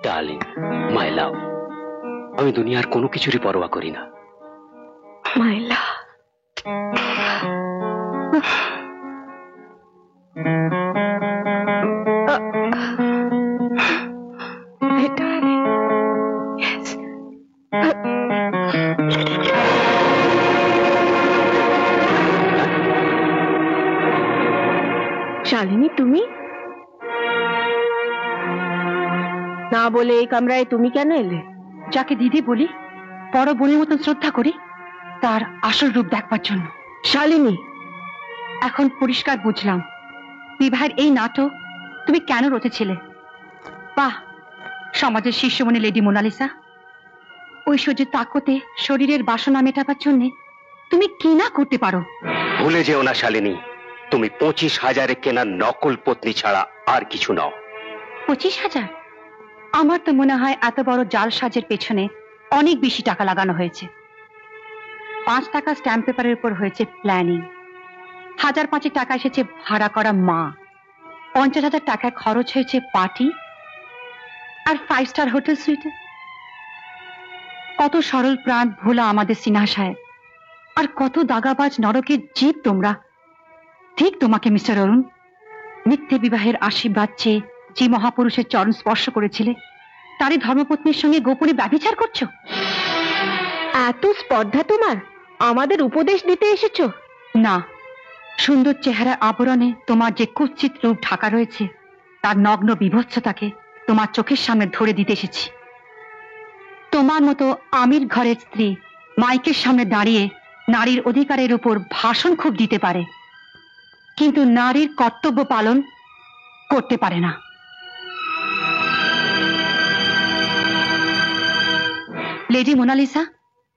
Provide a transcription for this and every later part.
Darling, মাই লাভ, আমি দুনিয়ার কোনো কিছুরই পরোয়া করি না। মাই লাভ। শালিনী, তুমি না বলে এই কামরায় তুমি কেন এলে? যাকে দিদি বলি, বড় বোনের মতন শ্রদ্ধা করি, তার আসল রূপ দেখবার জন্য। শালিনী, এখন পরিষ্কার বুঝলাম বিবাহের এই নাটক তুমি কেন রচেছিলে। বাহ, সমাজের শীর্ষমণি লেডি মোনালিসা, ঐশ্বর্যের তাকতে শরীরের বাসনা মেটাবার জন্য তুমি কি না করতে পারো। ভুলে যেও না শালিনী, তুমি 25,000-এ কেনা নকল পত্নী ছাড়া আর কিছু নও। 25,000? আমার তো মনে হয় এত বড় জাল সাজের পেছনে অনেক বেশি টাকা লাগানো হয়েছে। 5 টাকা স্ট্যাম্প পেপারের উপর হয়েছে প্ল্যানিং, 1,005 টাকা এসেছে ভাড়া করা মা, 50,000 টাকা খরচ হয়েছে পার্টি আর 5 স্টার হোটেল সুইটে। কত সরল প্রাণ ভোলা আমাদের সিনহা সাহেব, আর কত দাগাবাজ নরকের জীব তোমরা। ঠিক তোমাকে মিস্টার অরুণ, মিথ্যে বিবাহের আশীর্বাদ চেয়ে যে মহাপুরুষের চরণ স্পর্শ করেছিলে, তারই ধর্মপত্নীর সঙ্গে গোপনে ব্যভিচার করছো। এত স্পর্ধা তোমার? আমাদের উপদেশ দিতে এসেছো? না, সুন্দর চেহারার আবরণে তোমার যে কুৎসিত রূপ ঢাকা রয়েছে, তার নগ্ন বিভৎসতাকে তোমার চোখের সামনে ধরে দিতে এসেছি। তোমার মতো আমির ঘরের স্ত্রী মাইকের সামনে দাঁড়িয়ে নারীর অধিকারের উপর ভাষণ খুব দিতে পারে, কিন্তু নারীর কর্তব্য পালন করতে পারে না। লেডি মোনালিসা,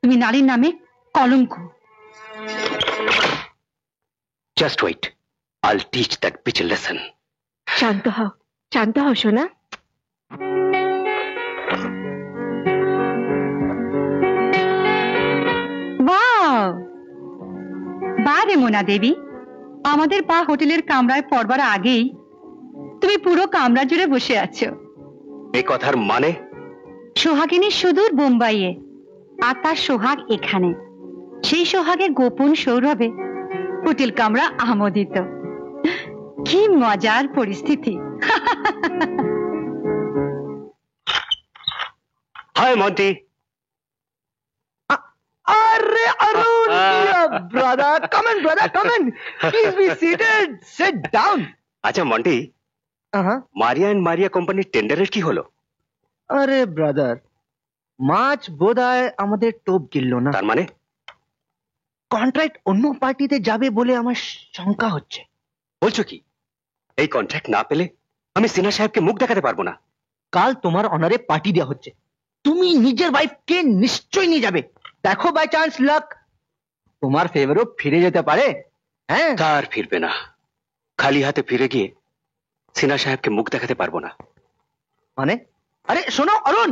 তুমি নারীর নামে কলঙ্ক। Just wait, I'll teach that bitch a lesson. শান্ত হও, শান্ত হও সোনা। বারে মোনা দেবী, আমাদের পা হোটেলের কামরায় পড়বার আগেই তুমি পুরো কামরা জুড়ে বসে আছো। এই কথার মানে? সোহাগিনী সুদূর বোম্বাইয়ে, আর তার সোহাগ এখানে। সেই সোহাগের গোপন সৌরভে হোটেল কামরা আমোদিত। কি মজার পরিস্থিতি। Hi Monty. Arre Arun, brother, come in, brother, come in. Please be seated. Sit down. আচ্ছা মন্টি, মারিয়া এন্ড মারিয়া কোম্পানির টেন্ডারের কি হলো? আরে ব্রাদার, মাছ বোধহয় আমাদের টোপ গিলল না। তার মানে কন্ট্রাক্ট অন্য পার্টিতে যাবে বলে আমার শঙ্কা হচ্ছে। বলছো কি? এই কন্ট্রাক্ট না পেলে আমি সিনহা সাহেবকে মুখ দেখাতে পারবো না। কাল তোমার অনারে পার্টি দেওয়া হচ্ছে, তুমি নিজের ওয়াইফকে নিশ্চয়ই নিয়ে যাবে। দেখো বাই চান্স লাক তোমার ফেভারও ফিরে যেতে পারে। হ্যাঁ, তার ফিরবে না। খালি হাতে ফিরে গিয়ে সিনহা সাহেবকে মুখ দেখাতে পারবো না। মানে? আরে শোনো অরুণ,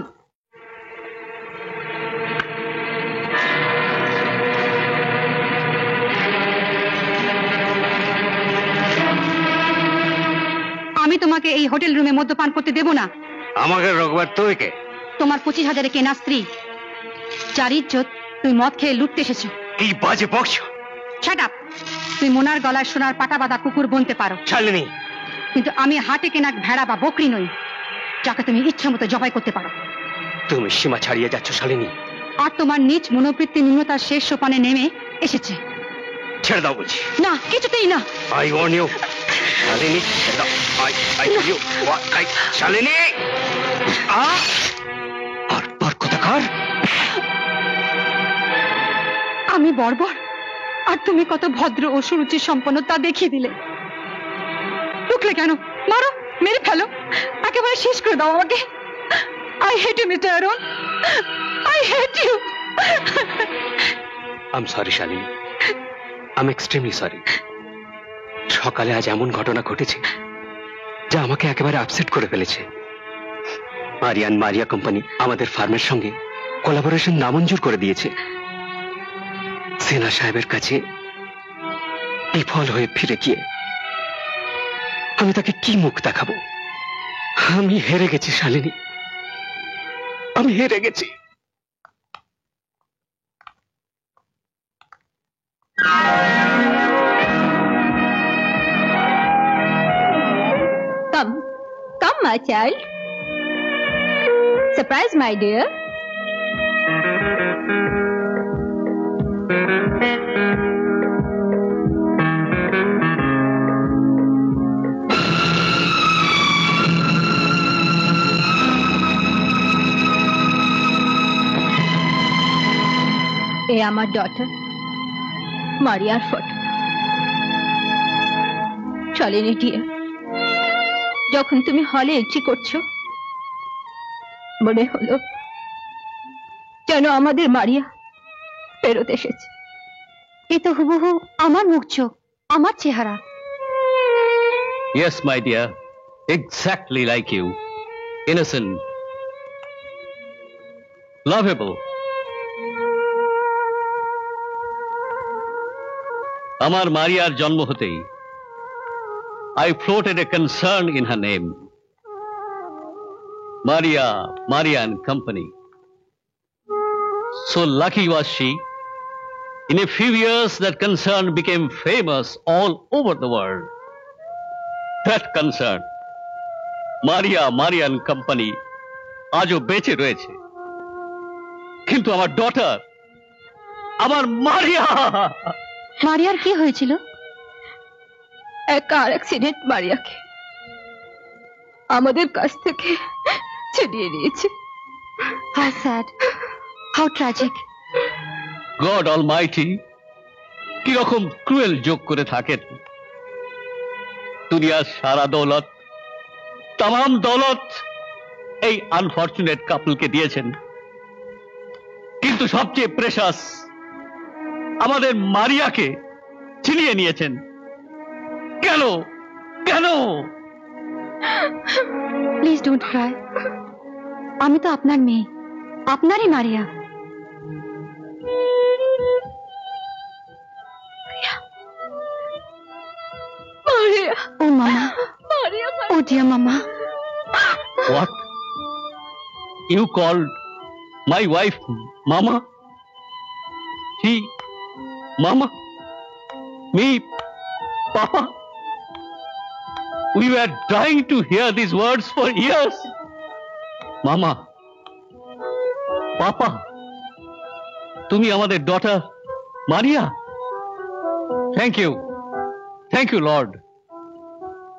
আমি তোমাকে এই হোটেল রুমে মদ্যপান করতে দেব না। আমাকে রোগবার তুই কে? তোমার 25,000-এ কেনা স্ত্রী, যার ইজ্জত তুমি মদ খেয়ে লুটতে এসেছো। কি বাজে বকছো? Shut up. তুই মোনার গলায় সোনার পাটা বাঁধা কুকুর বনতে পারো, শালিনী, কিন্তু আমি হাটে কেনা ভেড়া বা বকরি নই, যাকে তুমি ইচ্ছা মতো জবাই করতে পারো। তুমি সীমা ছাড়িয়ে যাচ্ছ শালিনী। আর তোমার নিজ মনোবৃত্তি ন্যূনতার শেষ সোপানে নেমে এসেছে। ছেড়ে দাও বলছি। না, কিছুতেই না। আই ওয়ার্ন ইউ শালিনী, ছেড়ে দাও। I tell you Shalini. আর কোথাকার? আমি বর্বর, আর তুমি কত ভদ্র ও সুরুচি সম্পন্ন তা দেখিয়ে দিলে। রুখলে কেন? মারো, মেরে ফেলো, একেবারে শেষ করে দাও আমাকে। I hate you mister Arun, I hate you. I am sorry Shalini, I am extremely sorry. সকালে আজ এমন ঘটনা ঘটেছে যা আমাকে একেবারে আপসেট করে ফেলেছে। মারিয়া এন্ড মারিয়া কোম্পানি আমাদের ফার্মের সঙ্গে কোলাবোরেশন নামঞ্জুর করে দিয়েছে। সিনহা সাহেবের কাছে বিফল হয়ে ফিরে গিয়ে আমি তাকে কি মুখ দেখাবো? আমি হেরে গেছি শালিনী, আমি হেরে গেছি। Come, come, my child. Surprise, my dear. এ আমার ডটার মারিয়ার ফটো। শালিনী ডিয়ার, যখন তুমি হলে এন্ট্রি করছো মনে হলো যেন আমাদের মারিয়া ফেরত এসেছে। এ তো হুবহু আমার মুখ চোখ, আমার চেহারা। Yes, my dear, exactly like you. Innocent, lovable. আমার মারিয়ার জন্ম হতেই I floated a concern in her name. Maria and Company. So lucky was she. In a few years, that concern became famous all over the world. That concern, Maria and Company, আজও বেঁচে রয়েছে। কিন্তু আমার daughter, আমার মারিয়া, মারিয়ার কি হয়েছিল? এক কার accident মারিয়াকে আমাদের কাছ থেকে ছিনিয়ে নিয়েছে। How sad, how tragic. God Almighty কিরকম ক্রুয়েল যোগ করে থাকেন। দুনিয়ার সারা দৌলত, তাম দৌলত এই আনফরচুনেট কাপলকে দিয়েছেন, কিন্তু সবচেয়ে প্রেশাস আমাদের মারিয়াকে ছিনিয়ে নিয়েছেন। কেন কেন? Please don't Cry. আমি তো আপনার মেয়ে, আপনারই মারিয়া। মারিয়া, ও মামা, মারিয়া, ও ডিয়ার মামা। What? You called my wife Mama? She, Mama? Me, Papa? We were trying to hear these words for years. Mama, Papa, তুমি আমাদের daughter Maria. Thank you, Lord.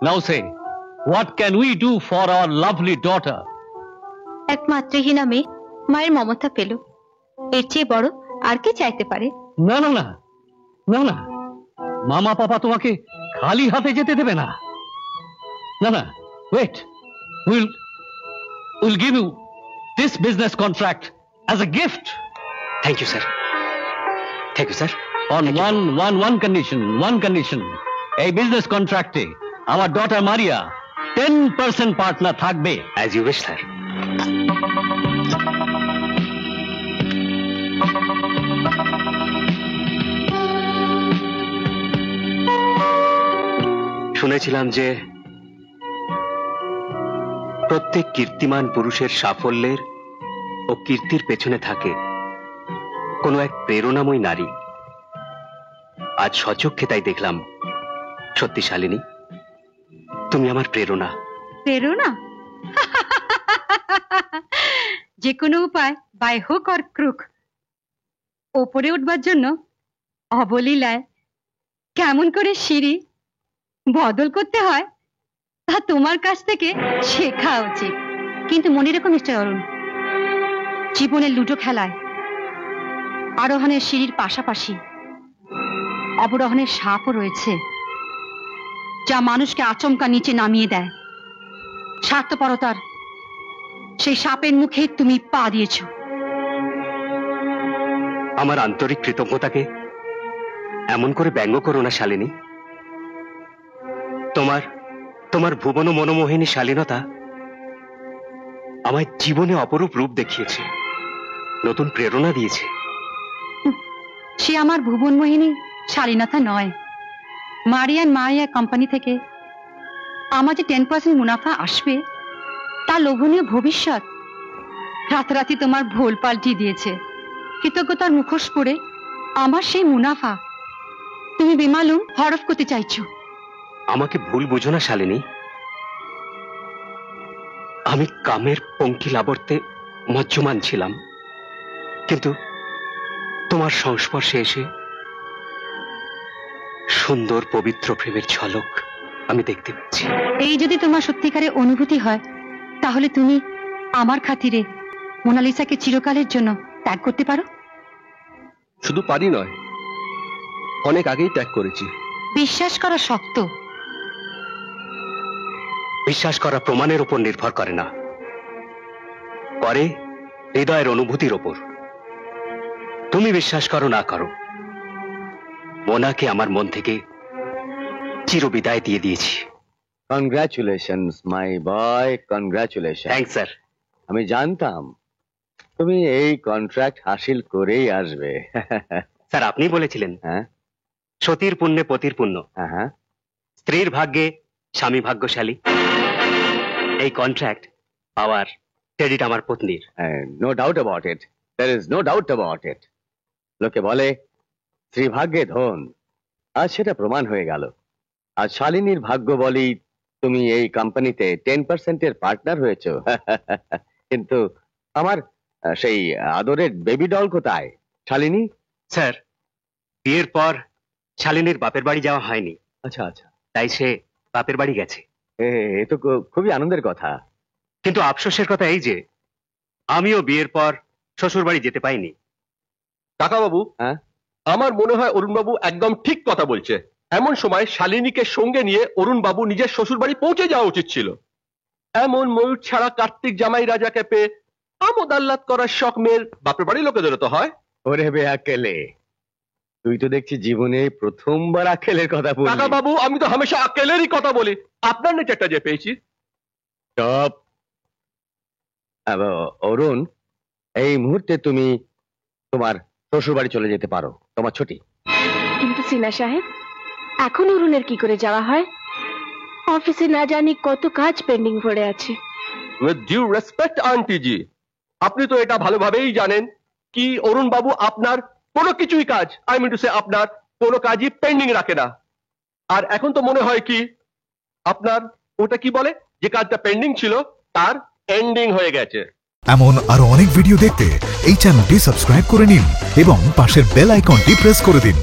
Now say, what can we do for our lovely daughter? একমাত্রহীন মেয়ে মায়ের মমতা পেল, এর চেয়ে বড় আর কি চাইতে পারে? না না না না না, মামা পাপা তোমাকে খালি হাতে যেতে দেবে না। না না, wait, we'll give you this business contract as a gift. Thank you, sir. On one condition. এই বিজনেস কন্ট্রাক্টে আমার ডটার মারিয়া 10% পার্টনার থাকবে। As you wish, sir. শুনেছিলাম যে প্রত্যেক কীর্তিমান পুরুষের সাফল্যের ও কীর্তির পেছনে থাকে কোনো এক প্রেরণাময় নারী। আজ সচক্ষে তাই দেখলাম। সত্যি শালিনী, তুমি আমার প্রেরণা। প্রেরণা? যে কোনো উপায়, বাই হুক অর ক্রুক, ওপরে উঠবার জন্য অবলীলায় কেমন করে সিঁড়ি বদল করতে হয় তা তোমার কাছ থেকে শেখা উচিত। কিন্তু মনে রেখো মিস্টার অরুণ, জীবনের লুডো খেলায় আরোহণের সিঁড়ির পাশাপাশি অবরোহণের সাপও রয়েছে, যা মানুষকে আচমকা নিচে নামিয়ে দেয়। স্বার্থপরতার সেই সাপের মুখে তুমি পা দিয়েছ। আমার আন্তরিক কৃতজ্ঞতাকে এমন করে ব্যঙ্গ করো না শালিনী। তোমার ভুবন মনোমোহিনী শালীনতা আমায় জীবনে অপরূপ রূপ দেখিয়েছে, নতুন প্রেরণা দিয়েছে। সে আমার ভুবনমোহিনী শালীনতা নয়, মারিয়া কোম্পানি থেকে আমার যে 10% মুনাফা আসবে তা লোভনীয় ভবিষ্যৎ রাতারাতি তোমার ভুল পাল্টিয়ে দিয়েছে। কৃতজ্ঞতার মুখোশ পরে আমার সেই মুনাফা তুমি বেমালুম হরফ করতে চাইছো। আমাকে ভুল বুঝো না শালিনী। আমি কামের পঙ্কিল আবর্তে মজ্জমান ছিলাম, কিন্তু তোমার সংস্পর্শে এসে সুন্দর পবিত্র প্রেমের ঝলক আমি দেখতে পাচ্ছি। এই যদি তোমার সত্যিকারের অনুভূতি হয়, তাহলে তুমি আমার খাতিরে মোনালিসাকে চিরকালের জন্য ত্যাগ করতে পারো। শুধু পারি নয়, অনেক আগেই ত্যাগ করেছি। বিশ্বাস করা শক্ত। বিশ্বাস করা প্রমাণের উপর নির্ভর করে না, করে হৃদয়ের অনুভূতির ওপর। তুমি বিশ্বাস করো না করো, মোনাকে আমার মন থেকে চিরবিদায় দিয়ে দিয়েছি। কনগ্রাচুলেশনস মাই বয়, কনগ্রাচুলেশন। Thanks sir. আমি জানতাম তুমি এই কন্ট্রাক্ট হাসিল করেই আসবে। স্যার, আপনি বলেছিলেন হ্যাঁ সতীর পুণ্যে পতির পুণ্য, হ্যাঁ হ্যাঁ, স্ত্রীর ভাগ্যে স্বামী ভাগ্যশালী। এই কন্ট্রাক্ট পাওয়ার ক্রেডিট আমার পত্নীর। No doubt about it, there is no doubt about it. লোকে বলে স্ত্রী ভাগ্যে ধন, আজ সেটা প্রমাণ হয়ে গেল। আজ শালিনীর ভাগ্য বলি তুমি এই কোম্পানিতে 10% পার্টনার হয়েছো। কিন্তু আমার সেই আদরের বেবি ডল কোথায় শালিনী? স্যার, বিয়ের পর শালিনীর বাপের বাড়ি যাওয়া হয়নি, আচ্ছা আচ্ছা, তাই সে বাপের বাড়ি গেছে। এ তো খুবই আনন্দের কথা। কিন্তু আফসোসের কথা এই যে আমিও বিয়ের পর শ্বশুর বাড়ি যেতে পাইনি। কাকা বাবু, হ্যাঁ? আমার মনে হয় অরুণ বাবু একদম ঠিক কথা বলছে। এমন সময় শালিনীকে সঙ্গে নিয়ে অরুণ বাবু নিজের শ্বশুর বাড়ি পৌঁছে যাওয়া উচিত ছিল। এমন ময়ূর ছাড়া কার্তিক জামাই রাজাকে পেয়ে আমোদ আহ্লাদ করার শখ মেয়ের বাপের বাড়ি লোকেদেরও তো হয়। ওরে বে আকেলে, তুই তো দেখছি জীবনে প্রথমবার আকেলের কথা বললি। কাকা বাবু, আমি তো হামেশা আকেলেরই কথা বলি, আপনার নেচারটা যে পেয়েছি। টপ। অরুণ, এই মুহূর্তে তুমি তোমার শ্বশুর বাড়ি চলে যেতে পারো, তোমার ছুটি। কিন্তু সিনা সাহেব, এখন অরুণের কি করে যাওয়া হয়? অফিসে না জানি কত কাজ পেন্ডিং পড়ে আছে। উইথ ডিউ রেসপেক্ট আন্টি জি, আপনি তো এটা ভালোভাবেই জানেন কি অরুণ বাবু আপনার কোনো কিছুই কাজ, আই মিন টু সে আপনার কোনো কাজই পেন্ডিং রাখে না। আর এখন তো মনে হয় কি আপনার ওটা কি বলে, যে কাজটা পেন্ডিং ছিল তার এন্ডিং হয়ে গেছে। এমন আরো অনেক ভিডিও দেখতে এই চ্যানেলটি সাবস্ক্রাইব করে নিন এবং পাশের বেল আইকনটি প্রেস করে দিন।